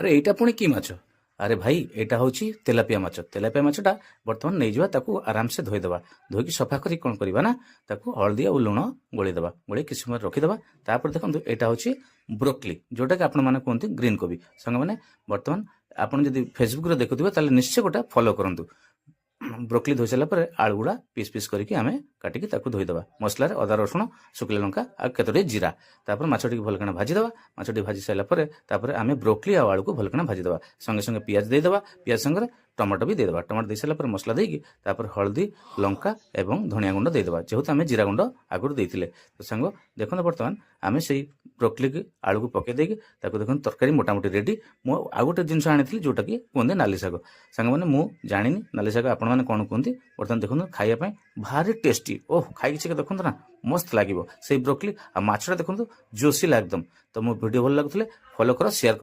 ଆରେ ଏଇଟା ପୁଣି କି ମାଛ? ଆରେ ଭାଇ ଏଇଟା ହେଉଛି ତେଲାପିଆ ମାଛ। ତେଲାପିଆ ମାଛଟା ବର୍ତ୍ତମାନ ନେଇଯିବା, ତାକୁ ଆରାମସେ ଧୋଇଦେବା। ଧୋଇକି ସଫା କରି କ'ଣ କରିବା ନା, ତାକୁ ହଳଦୀ ଆଉ ଲୁଣ ଗୋଳେଇଦେବା। ଗୋଳେଇ କିଛି ସମୟ ରଖିଦେବା। ତାପରେ ଦେଖନ୍ତୁ ଏଇଟା ହେଉଛି ବ୍ରୋକଲି, ଯେଉଁଟାକି ଆପଣମାନେ କୁହନ୍ତି ଗ୍ରୀନ୍ କୋବି। ସାଙ୍ଗମାନେ ବର୍ତ୍ତମାନ ଆପଣ ଯଦି ଫେସବୁକ୍ରେ ଦେଖୁଥିବେ ତାହେଲେ ନିଶ୍ଚୟ ଗୋଟେ ଫଲୋ କରନ୍ତୁ। ବ୍ରୋକଲି ଧୋଇ ସାରିଲା ପରେ ଆଳୁ ଗୁଡ଼ା ପିସ୍ ପିସ୍ କରିକି ଆମେ କାଟିକି ତାକୁ ଧୋଇଦେବା। ମସଲାରେ ଅଦା ରସୁଣ ଶୁଖିଲା ଲଙ୍କା ଆଉ କେତୋଟି ଜିରା, ତାପରେ ମାଛ ଟିକେ ଭଲକିନା ଭାଜିଦେବା। ମାଛ ଟିକେ ଭାଜି ସାରିଲା ପରେ ତାପରେ ଆମେ ବ୍ରୋକଲି ଆଉ ଆଳୁକୁ ଭଲକିନା ଭାଜିଦେବା। ସଙ୍ଗେ ସଙ୍ଗେ ପିଆଜ ଦେଇଦେବା। ପିଆଜ ସାଙ୍ଗରେ ଟମାଟୋ ବି ଦେଇଦେବା। ଟମାଟୋ ଦେଇ ସାରିଲା ପରେ ମସଲା ଦେଇକି ତାପରେ ହଳଦୀ ଲଙ୍କା ଏବଂ ଧନିଆ ଗୁଣ୍ଡ ଦେଇଦେବା, ଯେହେତୁ ଆମେ ଜିରା ଗୁଣ୍ଡ ଆଗରୁ ଦେଇଥିଲେ। ତ ସାଙ୍ଗ ଦେଖନ୍ତୁ ବର୍ତ୍ତମାନ ଆମେ ସେଇ ବ୍ରୋକଲିକି ଆଳୁକୁ ପକାଇ ଦେଇକି ତାକୁ ଦେଖନ୍ତୁ ତରକାରୀ ମୋଟାମୋଟି ରେଡ଼ି। ମୁଁ ଆଉ ଗୋଟେ ଜିନିଷ ଆଣିଥିଲି ଯେଉଁଟାକି କୁହନ୍ତି ନାଲି ଶାଗ। ସାଙ୍ଗମାନେ ମୁଁ ଜାଣିନି ନାଲି ଶାଗ ଆପଣମାନେ କ'ଣ କୁହନ୍ତି। ବର୍ତ୍ତମାନ ଦେଖନ୍ତୁ ଖାଇବା ପାଇଁ ଭାରି ଟେଷ୍ଟି। ଓହ, ଖାଇକି ଟିକେ ଦେଖନ୍ତୁ ନା, ମସ୍ତ ଲାଗିବ ସେଇ ବ୍ରୋକଲି ଆଉ ମାଛଟା ଦେଖନ୍ତୁ ଜୋସିଲା ଏକଦମ। ତ ମୋ ଭିଡ଼ିଓ ଭଲ ଲାଗୁଥିଲେ ଫଲୋ କର, ସେୟାର